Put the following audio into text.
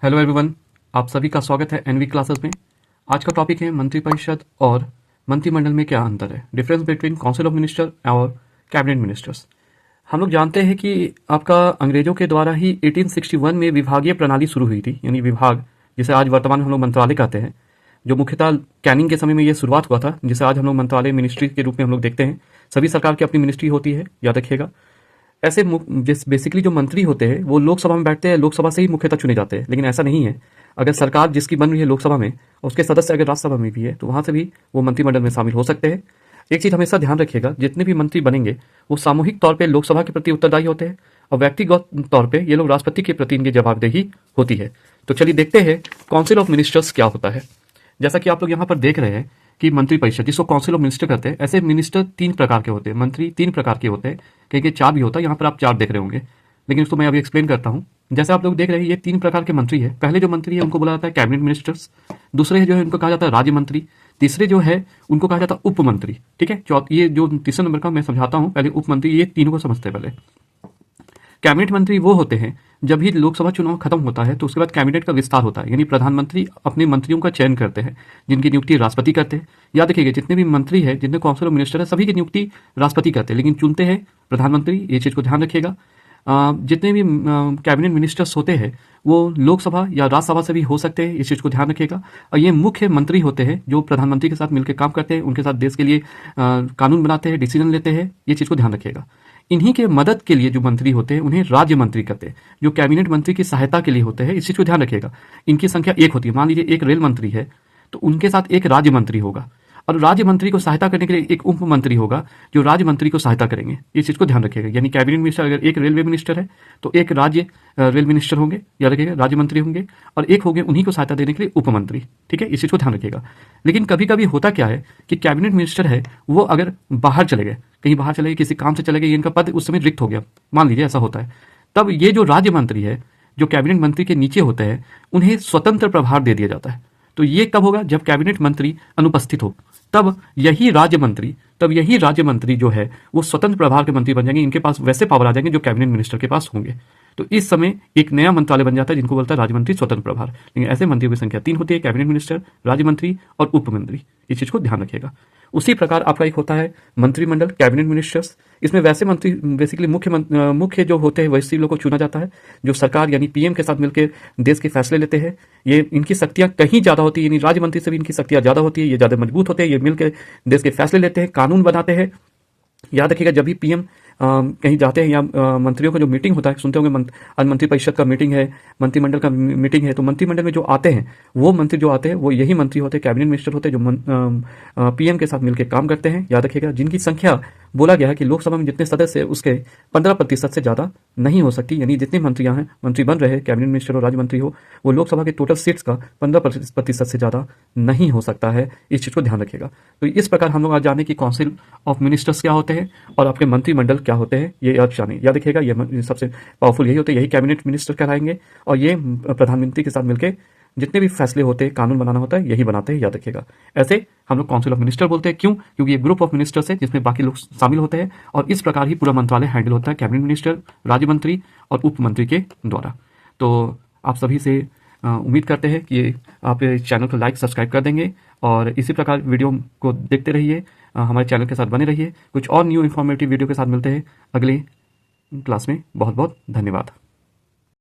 Hello everyone, आप सभी का स्वागत है एनवी क्लासेस में। आज का टॉपिक है मंत्रिपरिषद और मंत्रिमंडल में क्या अंतर है, difference between council of minister और कैबिनेट मिनिस्टर्स। हम लोग जानते हैं कि आपका अंग्रेजों के द्वारा ही 1861 में विभागीय प्रणाली शुरू हुई थी, यानी विभाग जिसे आज वर्तमान में हम लोग मंत्रालय कहते हैं, जो मुख्यतः कैनिंग के समय में ये शुरुआत हुआ था, जिसे आज हम लोग मंत्रालय मिनिस्ट्री के रूप में हम लोग देखते हैं। सभी सरकार की अपनी मिनिस्ट्री होती है, याद रखिएगा। ऐसे बेसिकली जो मंत्री होते हैं वो लोकसभा में बैठते हैं, लोकसभा से ही मुख्यतः चुने जाते हैं। लेकिन ऐसा नहीं है, अगर सरकार जिसकी बन रही है लोकसभा में और उसके सदस्य अगर राज्यसभा में भी है तो वहां से भी वो मंत्रिमंडल में शामिल हो सकते हैं। एक चीज हमेशा ध्यान रखिएगा, जितने भी मंत्री बनेंगे वो सामूहिक तौर पर लोकसभा के प्रति उत्तरदायी होते हैं और व्यक्तिगत तौर पर ये लोग राष्ट्रपति के प्रति इनकी जवाबदेही होती है। तो चलिए देखते हैं काउंसिल ऑफ मिनिस्टर्स क्या होता है। जैसा कि आप लोग यहाँ पर देख रहे हैं कि मंत्रिपरिषद, जिसको काउंसिल ऑफ मिनिस्टर कहते हैं, ऐसे मिनिस्टर 3 प्रकार के होते हैं, मंत्री 3 प्रकार के होते हैं, कहीं 4 भी होता है। यहाँ पर आप 4 देख रहे होंगे, लेकिन उसको मैं अभी एक्सप्लेन करता हूँ। जैसे आप लोग देख रहे हैं ये 3 प्रकार के मंत्री है। पहले जो मंत्री है उनको बोला जाता है कैबिनेट मिनिस्टर्स, दूसरे जो है उनको कहा जाता है राज्य मंत्री, तीसरे जो है उनको कहा जाता है उप मंत्री। ठीक है, ये जो तीसरे नंबर का मैं समझाता हूँ, पहले उप मंत्री, ये तीनों को समझते हैं। पहले कैबिनेट मंत्री वो होते हैं जब भी लोकसभा चुनाव खत्म होता है तो उसके बाद कैबिनेट का विस्तार होता है, यानी प्रधानमंत्री अपने मंत्रियों का चयन करते हैं जिनकी नियुक्ति राष्ट्रपति करते हैं। याद रखिएगा, जितने भी मंत्री हैं, जितने काउंसिल ऑफ मिनिस्टर है, सभी की नियुक्ति राष्ट्रपति करते हैं, लेकिन चुनते हैं प्रधानमंत्री। ये चीज़ को ध्यान रखिएगा। जितने भी कैबिनेट मिनिस्टर्स होते हैं वो लोकसभा या राज्यसभा से भी हो सकते हैं, इस चीज़ को ध्यान रखिएगा। और ये मुख्य मंत्री होते हैं जो प्रधानमंत्री के साथ मिलकर काम करते हैं, उनके साथ देश के लिए कानून बनाते हैं, डिसीजन लेते हैं। ये चीज़ को ध्यान रखिएगा। इन्हीं के मदद के लिए जो मंत्री होते हैं उन्हें राज्य मंत्री कहते हैं, जो कैबिनेट मंत्री की सहायता के लिए होते हैं। इस चीज़ को ध्यान रखिएगा। इनकी संख्या 1 होती है। मान लीजिए एक रेल मंत्री है तो उनके साथ एक राज्य मंत्री होगा, और राज्य मंत्री को सहायता करने के लिए एक उप मंत्री होगा जो राज्य मंत्री को सहायता करेंगे। इस चीज़ को ध्यान रखिएगा। यानी कैबिनेट मिनिस्टर अगर एक रेलवे मिनिस्टर है तो एक राज्य रेल मिनिस्टर होंगे, याद रखिएगा, राज्य मंत्री होंगे, और एक होंगे उन्हीं को सहायता देने के लिए उप मंत्री। ठीक है, इस चीज़ को ध्यान रखिएगा। लेकिन कभी कभी होता क्या है कि कैबिनेट मिनिस्टर है वो अगर बाहर चले गए, कहीं बाहर चले गए, किसी काम से चले गए, इनका पद उस समय रिक्त हो गया, मान लीजिए ऐसा होता है, तब ये जो राज्य मंत्री है जो कैबिनेट मंत्री के नीचे होते हैं उन्हें स्वतंत्र प्रभार दे दिया जाता है। तो ये कब होगा? जब कैबिनेट मंत्री अनुपस्थित हो, तब यही राज्य मंत्री जो है वो स्वतंत्र प्रभार के मंत्री बन जाएंगे। इनके पास वैसे पावर आ जाएंगे जो कैबिनेट मिनिस्टर के पास होंगे। तो इस समय एक नया मंत्रालय बन जाता है जिनको बोलता है राज्य मंत्री स्वतंत्र प्रभार। लेकिन ऐसे मंत्रियों की संख्या 3 होती है, कैबिनेट मिनिस्टर, राज्य मंत्री और उप मंत्री। इस चीज को ध्यान रखिएगा। उसी प्रकार आपका एक होता है मंत्रिमंडल, कैबिनेट मिनिस्टर्स। इसमें वैसे मंत्री बेसिकली मुख्य जो होते हैं वैसे लोगों को चुना जाता है जो सरकार यानी पीएम के साथ मिलकर देश के फैसले लेते हैं। ये इनकी शक्तियां कहीं ज्यादा होती है, यानी राज्य मंत्री से भी इनकी शक्तियां ज्यादा होती है। ये ज्यादा मजबूत होते हैं, ये मिलकर देश के फैसले लेते हैं, कानून बनाते हैं। याद रखिएगा, जब भी पीएम कहीं जाते हैं या मंत्रियों का जो मीटिंग होता है, सुनते होंगे आज मंत्रिपरिषद का मीटिंग है, मंत्रिमंडल का मीटिंग है, तो मंत्रिमंडल में जो आते हैं वो मंत्री जो आते हैं वो यही मंत्री होते हैं, कैबिनेट मिनिस्टर होते हैं, जो पीएम के साथ मिलकर काम करते हैं। याद रखिएगा, जिनकी संख्या बोला गया है कि लोकसभा में जितने सदस्य है उसके 15% से ज़्यादा नहीं हो सकती। यानी जितने मंत्रियां हैं, मंत्री बन रहे हैं, कैबिनेट मिनिस्टर और राज्य मंत्री हो, वो लोकसभा के टोटल सीट्स का 15% से ज़्यादा नहीं हो सकता है। इस चीज़ को ध्यान रखिएगा। तो इस प्रकार हम लोग आज जाने कि काउंसिल ऑफ मिनिस्टर्स क्या होते हैं और आपके मंत्रिमंडल क्या होते हैं, ये आज जाने। याद रखिएगा, ये सबसे पावरफुल यही होते हैं, यही कैबिनेट मिनिस्टर कहलाएंगे, और ये प्रधानमंत्री के साथ मिलकर जितने भी फैसले होते हैं, कानून बनाना होता है, यही बनाते हैं। याद रखिएगा, ऐसे हम लोग काउंसिल ऑफ मिनिस्टर बोलते हैं। क्यों? क्योंकि ये ग्रुप ऑफ मिनिस्टर्स है जिसमें बाकी लोग शामिल होते हैं, और इस प्रकार ही पूरा मंत्रालय हैंडल होता है कैबिनेट मिनिस्टर, राज्य मंत्री और उप मंत्री के द्वारा। तो आप सभी से उम्मीद करते हैं कि आप चैनल को लाइक सब्सक्राइब कर देंगे और इसी प्रकार वीडियो को देखते रहिए, हमारे चैनल के साथ बने रहिए। कुछ और न्यू इन्फॉर्मेटिव वीडियो के साथ मिलते हैं अगले क्लास में। बहुत बहुत धन्यवाद।